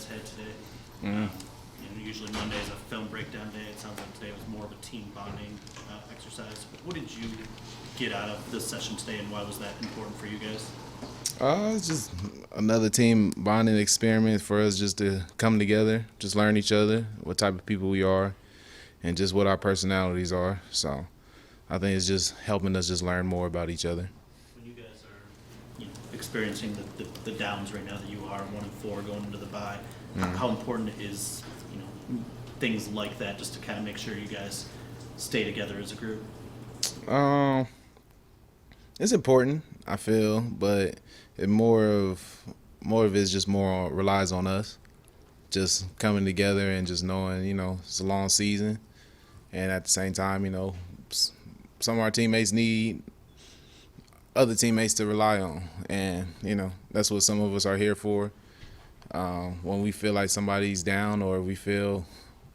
guys had today. Mm. Usually Monday is a film breakdown day. It sounds like today was more of a team bonding exercise. What did you get out of this session today, and why was that important for you guys? It's just another team bonding experiment for us just to come together, just learn each other, what type of people we are, and just what our personalities are. So I think it's just helping us just learn more about each other. When you guys are experiencing the downs right now that you are 1-4 going into the bye, how important is things like that just to kind of make sure you guys stay together as a group? It's important, I feel, but more of it just more relies on us, just coming together and just knowing, it's a long season, and at the same time, some of our teammates need other teammates to rely on, and that's what some of us are here for. When we feel like somebody's down or we feel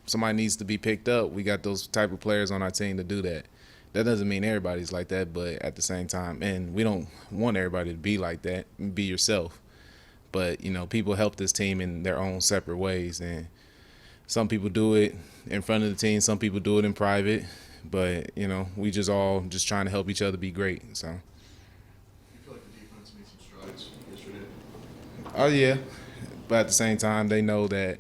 somebody needs to be picked up, we got those type of players on our team to do that. That doesn't mean everybody's like that, but at the same time, and we don't want everybody to be like that, be yourself. But, people help this team in their own separate ways, and some people do it in front of the team, some people do it in private, but, we just all just trying to help each other be great, so. You feel like the defense made some strides yesterday? Oh, yeah, but at the same time, they know that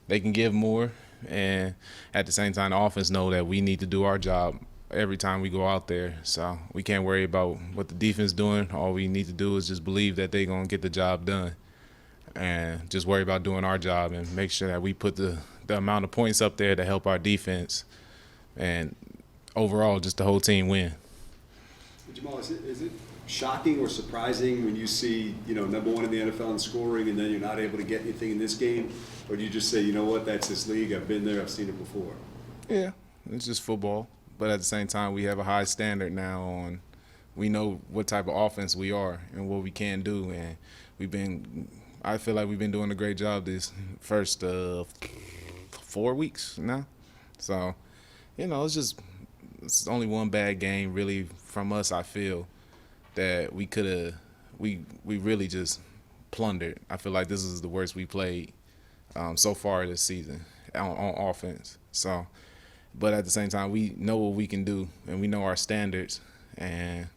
they can give more, and at the same time, the offense know that we need to do our job every time we go out there. So we can't worry about what the defense doing. All we need to do is just believe that they're going to get the job done and just worry about doing our job and make sure that we put the amount of points up there to help our defense and overall just the whole team win. Jamaal, is it shocking or surprising when you see, number one in the NFL in scoring and then you're not able to get anything in this game? Or do you just say, you know what, that's this league, I've been there, I've seen it before? Yeah, it's just football. But at the same time, we have a high standard now on we know what type of offense we are and what we can do. And I feel like we've been doing a great job this first 4 weeks now. So, it's only one bad game really from us, I feel, that we really just plundered. I feel like this is the worst we played so far this season on offense. So. But at the same time, we know what we can do, and we know our standards, and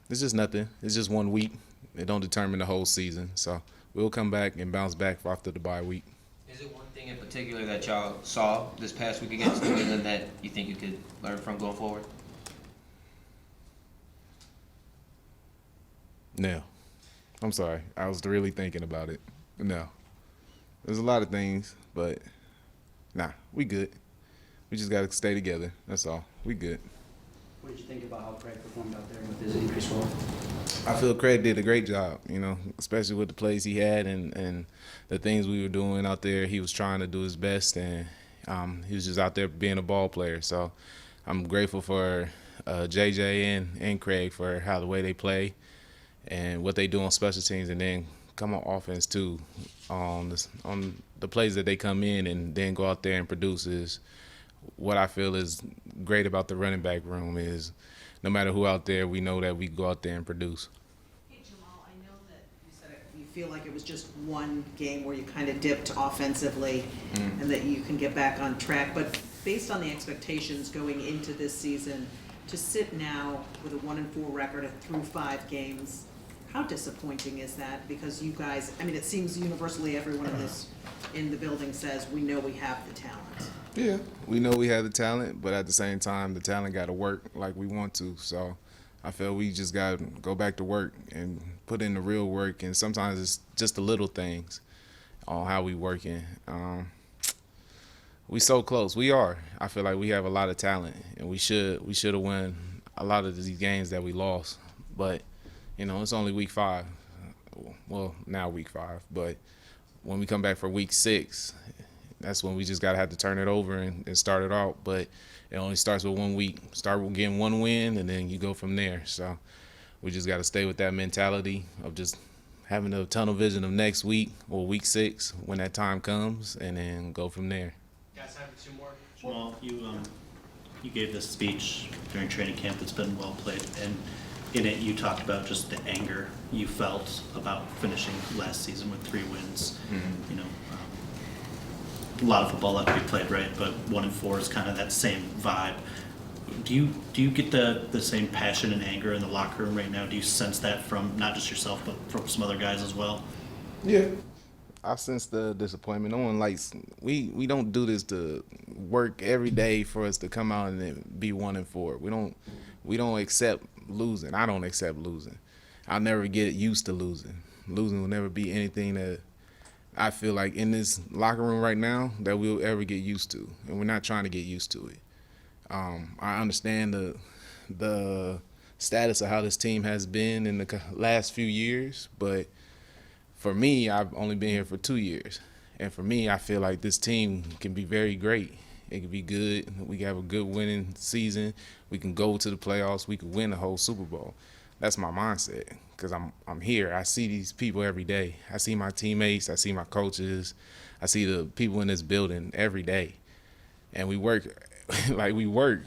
it's just nothing. It's just 1 week. It don't determine the whole season. So we'll come back and bounce back after the bye week. Is it one thing in particular that y'all saw this past week against New England that you think you could learn from going forward? No. I'm sorry. I was really thinking about it. No. There's a lot of things, but nah, we good. We just got to stay together. That's all. We good. What did you think about how Craig performed out there with his increased role? I feel Craig did a great job, especially with the plays he had and the things we were doing out there. He was trying to do his best, and he was just out there being a ball player. So I'm grateful for JJ and Craig for how the way they play and what they do on special teams, and then come on offense too. On the plays that they come in and then go out there and produce is what I feel is great about the running back room is no matter who out there, we know that we go out there and produce. Hey, Jamaal, I know that you said you feel like it was just one game where you kind of dipped offensively and that you can get back on track. But based on the expectations going into this season, to sit now with a 1-4 record through 5 games, how disappointing is that? Because you guys, it seems universally everyone in the building says we know we have the talent. Yeah, we know we have the talent, but at the same time, the talent got to work like we want to. So I feel we just got to go back to work and put in the real work. And sometimes it's just the little things on how we working. We so close. We are. I feel like we have a lot of talent, and we should have won a lot of these games that we lost. But it's only week 5. Well, now week 5, but when we come back for week 6. That's when we just got to have to turn it over and start it out. But it only starts with 1 week. Start with getting 1 win, and then you go from there. So we just got to stay with that mentality of just having a tunnel vision of next week or week 6 when that time comes, and then go from there. Guys, have 2 more. Well, you gave this speech during training camp that's been well played, and in it you talked about just the anger you felt about finishing last season with 3 wins. a lot of football left to be played, right? But 1-4 is kind of that same vibe. Do you get the same passion and anger in the locker room right now? Do you sense that from not just yourself, but from some other guys as well? Yeah. I sense the disappointment. No one likes. We don't do this to work every day for us to come out and then be 1-4. We don't accept losing. I don't accept losing. I'll never get used to losing. Losing will never be anything that I feel like in this locker room right now that we'll ever get used to, and we're not trying to get used to it. I understand the status of how this team has been in the last few years, but for me, I've only been here for 2 years. And for me, I feel like this team can be very great. It can be good. We can have a good winning season. We can go to the playoffs. We can win the whole Super Bowl. That's my mindset because I'm here. I see these people every day. I see my teammates. I see my coaches. I see the people in this building every day. And we work like we work.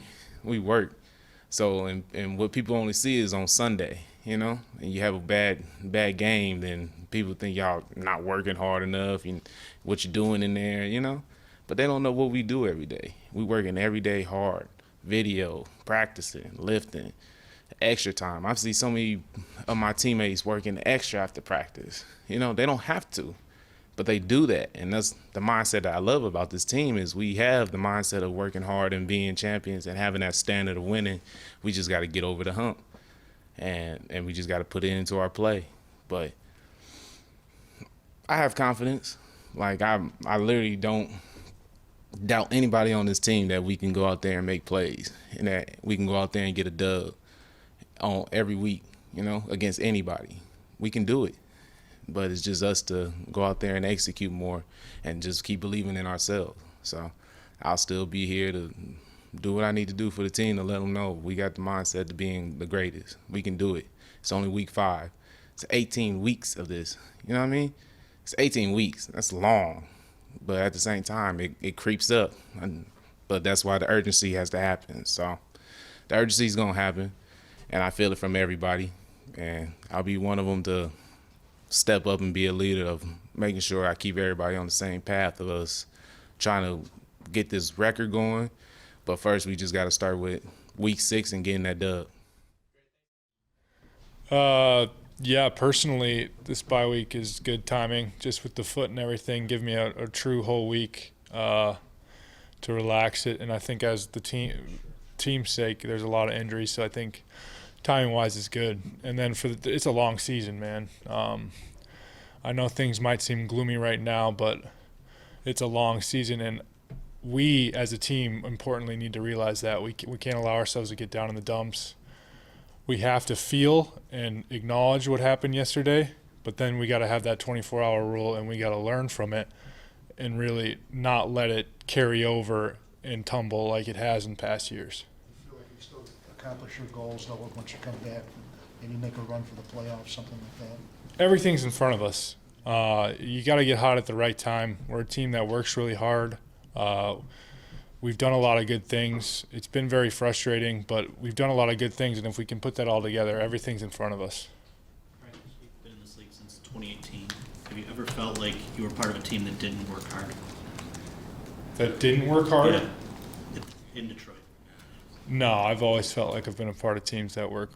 So, and what people only see is on Sunday, you know, and you have a bad game, then people think y'all not working hard enough and what you're doing in there, you know. But they don't know what we do every day. We working every day hard, video, practicing, lifting, extra time. I've seen so many of my teammates working extra after practice. You know, they don't have to, but they do that. And that's the mindset that I love about this team is we have the mindset of working hard and being champions and having that standard of winning. We just got to get over the hump. And we just got to put it into our play. But I have confidence. Like, I literally don't doubt anybody on this team that we can go out there and make plays and that we can go out there and get a dub on every week, you know, against anybody. We can do it. But it's just us to go out there and execute more and just keep believing in ourselves. So I'll still be here to do what I need to do for the team to let them know we got the mindset to being the greatest. We can do it. It's only week 5. It's 18 weeks of this. You know what I mean? It's 18 weeks. That's long. But at the same time, it creeps up. But that's why the urgency has to happen. So the urgency is going to happen, and I feel it from everybody. And I'll be one of them to step up and be a leader of making sure I keep everybody on the same path of us trying to get this record going. But first, we just got to start with week 6 and getting that dub. Yeah, personally, this bye week is good timing, just with the foot and everything. Give me a true whole week to relax it. And I think as the team's sake, there's a lot of injuries, so I think timing-wise is good. And then it's a long season, man. I know things might seem gloomy right now, but it's a long season, and we as a team importantly need to realize that we can't allow ourselves to get down in the dumps. We have to feel and acknowledge what happened yesterday, but then we got to have that 24-hour rule, and we got to learn from it and really not let it carry over and tumble like it has in past years. You feel like you still accomplish your goals though once you come back and you make a run for the playoffs, something like that? Everything's in front of us. You got to get hot at the right time. We're a team that works really hard. We've done a lot of good things. It's been very frustrating, but we've done a lot of good things, and if we can put that all together, everything's in front of us. Frank, you've been in this league since 2018. Have you ever felt like you were part of a team that didn't work hard? That didn't work hard? Yeah, in Detroit. No, I've always felt like I've been a part of teams that work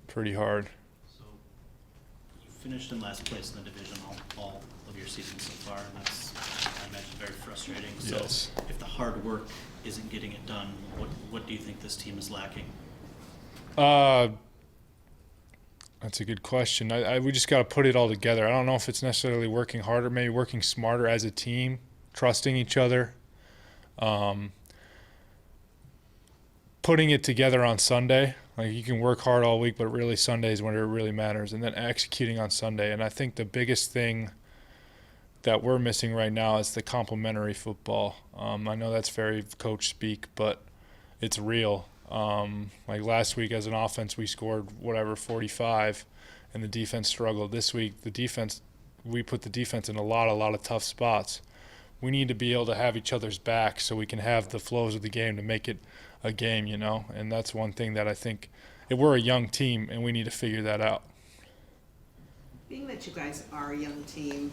pretty hard. So you finished in last place in the division all of your season so far, and that's, I imagine, very frustrating. So Yes. if the hard work isn't getting it done, what do you think this team is lacking? That's a good question. We just got to put it all together. I don't know if it's necessarily working harder, maybe working smarter as a team, trusting each other, putting it together on Sunday. Like, you can work hard all week, but really Sunday is when it really matters, and then executing on Sunday. And I think the biggest thing that we're missing right now is the complementary football. I know that's very coach speak, but it's real. Like last week as an offense, we scored 45, and the defense struggled. This week, we put the defense in a lot of tough spots. We need to be able to have each other's back so we can have the flows of the game to make it a game, you know. And that's one thing that I think we're a young team, and we need to figure that out. Being that you guys are a young team,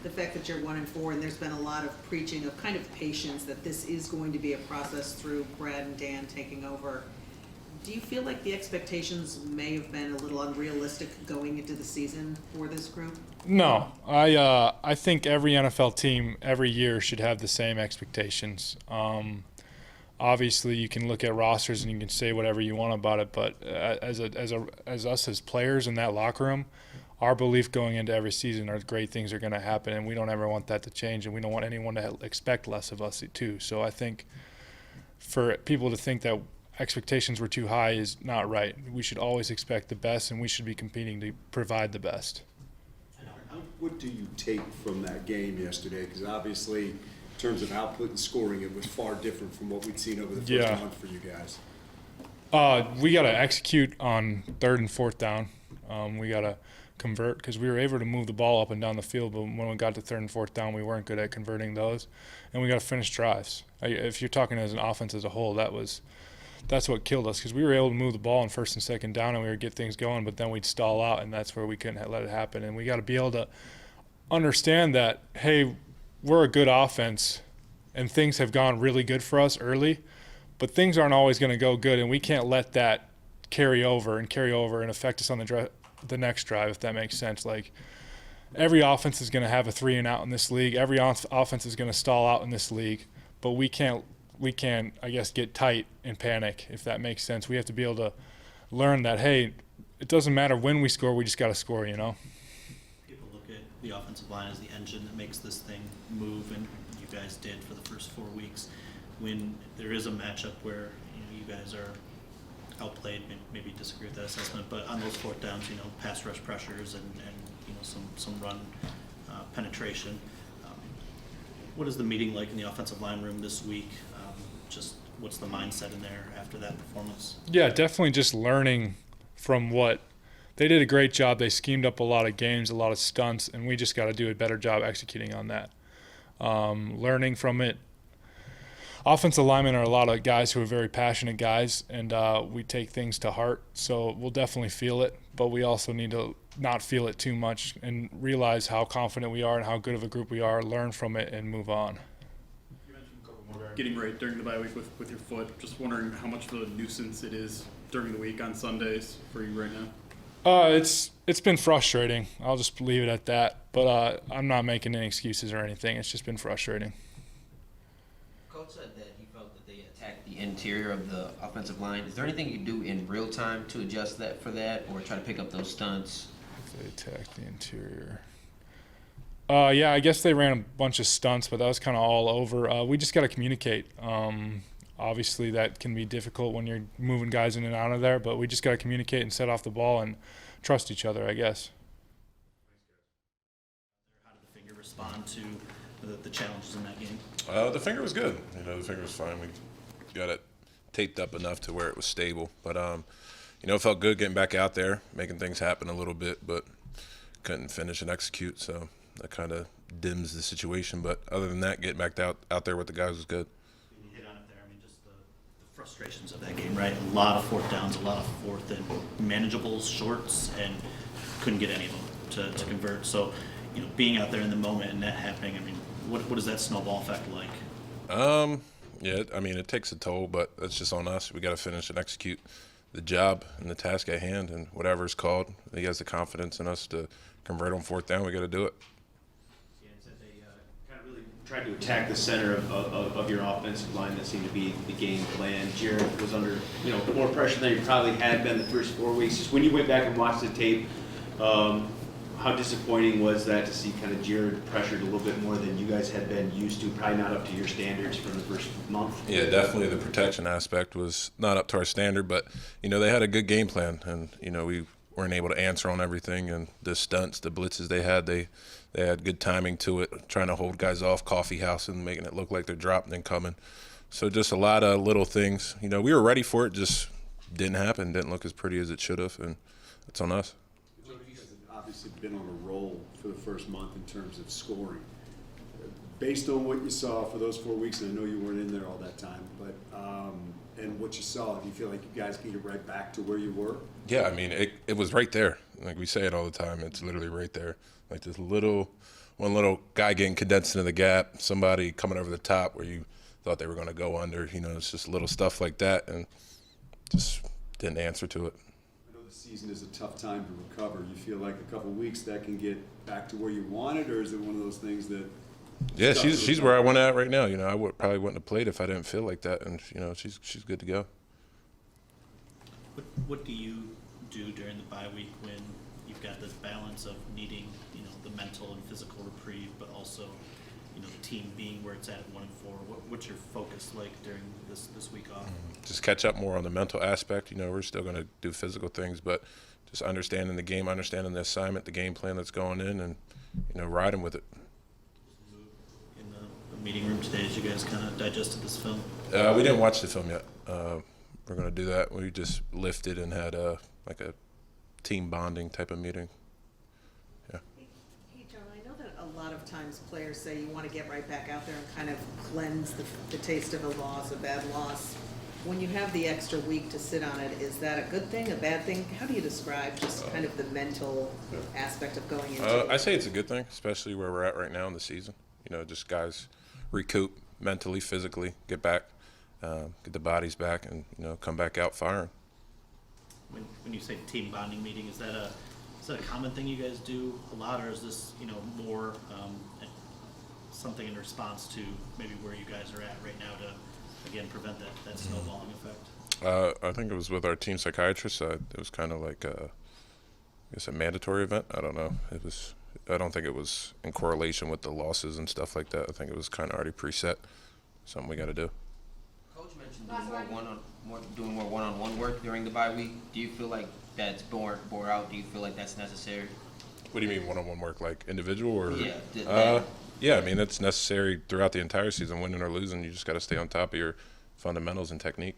the fact that you're 1-4, and there's been a lot of preaching of kind of patience, that this is going to be a process through Brad and Dan taking over. Do you feel like the expectations may have been a little unrealistic going into the season for this group? No, I think every NFL team every year should have the same expectations. Obviously, you can look at rosters and you can say whatever you want about it, but as us as players in that locker room, our belief going into every season are great things are going to happen, and we don't ever want that to change, and we don't want anyone to expect less of us too. So I think for people to think that expectations were too high is not right. We should always expect the best, and we should be competing to provide the best. What do you take from that game yesterday? Because obviously, in terms of output and scoring, it was far different from what we'd seen over the first month for you guys. We got to execute on 3rd and 4th down. We got to convert, because we were able to move the ball up and down the field, but when we got to 3rd and 4th down, we weren't good at converting those. And we got to finish drives. If you're talking as an offense as a whole, that's what killed us, because we were able to move the ball on 1st and 2nd down and we would get things going, but then we'd stall out, and that's where we couldn't let it happen. And we got to be able to understand that, hey, we're a good offense and things have gone really good for us early, but things aren't always going to go good, and we can't let that carry over and affect us on the next drive, if that makes sense. Like, every offense is going to have a 3-and-out in this league. Every offense is going to stall out in this league, but we can't, I guess, get tight and panic, if that makes sense. We have to be able to learn that, hey, it doesn't matter when we score, we just got to score, you know? People look at the offensive line as the engine that makes this thing move, and you guys did for the first 4 weeks. When there is a matchup where you guys are outplayed, maybe disagree with that assessment, but on those 4th downs, pass rush pressures and some run penetration. What is the meeting like in the offensive line room this week? Just what's the mindset in there after that performance? Yeah, definitely just learning from what they did. A great job. They schemed up a lot of games, a lot of stunts, and we just got to do a better job executing on that. Learning from it. Offensive linemen are a lot of guys who are very passionate guys, and we take things to heart. So we'll definitely feel it, but we also need to not feel it too much and realize how confident we are and how good of a group we are, learn from it, and move on. You mentioned getting right during the bye week with your foot. Just wondering how much of a nuisance it is during the week on Sundays for you right now? It's been frustrating. I'll just leave it at that. But I'm not making any excuses or anything. It's just been frustrating. Coach said that he felt that they attacked the interior of the offensive line. Is there anything you do in real time to adjust that for that, or try to pick up those stunts? They attacked the interior. Yeah, I guess they ran a bunch of stunts, but that was kind of all over. We just got to communicate. Obviously, that can be difficult when you're moving guys in and out of there, but we just got to communicate and set off the ball and trust each other, I guess. How did the finger respond to the challenges in that game? The finger was good. The finger was fine. We got it taped up enough to where it was stable. But, it felt good getting back out there, making things happen a little bit, but couldn't finish and execute. So that kind of dims the situation. But other than that, getting back out there with the guys was good. You hit on it there. Just the frustrations of that game, right? A lot of 4th downs, a lot of 4th and manageable shorts, and couldn't get any of them to convert. So, being out there in the moment and that happening, what is that snowball effect like? Yeah, it takes a toll, but that's just on us. We got to finish and execute the job and the task at hand, and whatever it's called. He has the confidence in us to convert on 4th down. We got to do it. Yeah, it said they kind of really tried to attack the center of your offensive line. That seemed to be the game plan. Jared was under more pressure than he probably had been the first 4 weeks. Just when you went back and watched the tape, how disappointing was that to see kind of Jared pressured a little bit more than you guys had been used to, probably not up to your standards from the first month? Yeah, definitely the protection aspect was not up to our standard, but, they had a good game plan, and, we weren't able to answer on everything, and the stunts, the blitzes they had good timing to it, trying to hold guys off, coffee house, and making it look like they're dropping and coming. So just a lot of little things. We were ready for it, just didn't happen, didn't look as pretty as it should have, and it's on us. Obviously been on a roll for the first month in terms of scoring. based on what you saw for those 4 weeks, and I know you weren't in there all that time, but and what you saw, do you feel like you guys can get right back to where you were? Yeah, I mean, it was right there. Like we say it all the time. It's literally right there. Like this one little guy getting condensed into the gap, somebody coming over the top where you thought they were going to go under. You know, it's just little stuff like that, and just didn't answer to it. I know the season is a tough time to recover. You feel like a couple weeks that can get back to where you wanted, or is it one of those things that? Yeah, she's where I want at right now. You know, I probably wouldn't have played if I didn't feel like that, and you know, she's good to go. What do you do during the bye week when you've got this balance of needing, you know, the mental and physical reprieve, but also, you know, the team being where it's at 1-4? What's your focus like during this week off? Just catch up more on the mental aspect. You know, we're still going to do physical things, but just understanding the game, understanding the assignment, the game plan that's going in, and you know, riding with it. In the meeting room today, as you guys kind of digested this film? We didn't watch the film yet. We're going to do that. We just lifted and had like a team bonding type of meeting. Yeah. Hey, John, I know that a lot of times players say you want to get right back out there and kind of cleanse the taste of a loss, a bad loss. When you have the extra week to sit on it, is that a good thing, a bad thing? How do you describe just kind of the mental aspect of going into it? I say it's a good thing, especially where we're at right now in the season. You know, just guys recoup mentally, physically, get back, get the bodies back, and you know, come back out firing. When you say team bonding meeting, is that a common thing you guys do a lot, or is this, you know, more something in response to maybe where you guys are at right now to, again, prevent that snowballing effect? I think it was with our team psychiatrist. It was kind of like I guess a mandatory event. I don't know. I don't think it was in correlation with the losses and stuff like that. I think it was kind of already preset. Something we got to do. Coach mentioned doing more one-on-one work during the bye week. Do you feel like that's bore out? Do you feel like that's necessary? What do you mean one-on-one work, like individual or? Yeah. Yeah, I mean, it's necessary throughout the entire season, winning or losing. You just got to stay on top of your fundamentals and technique.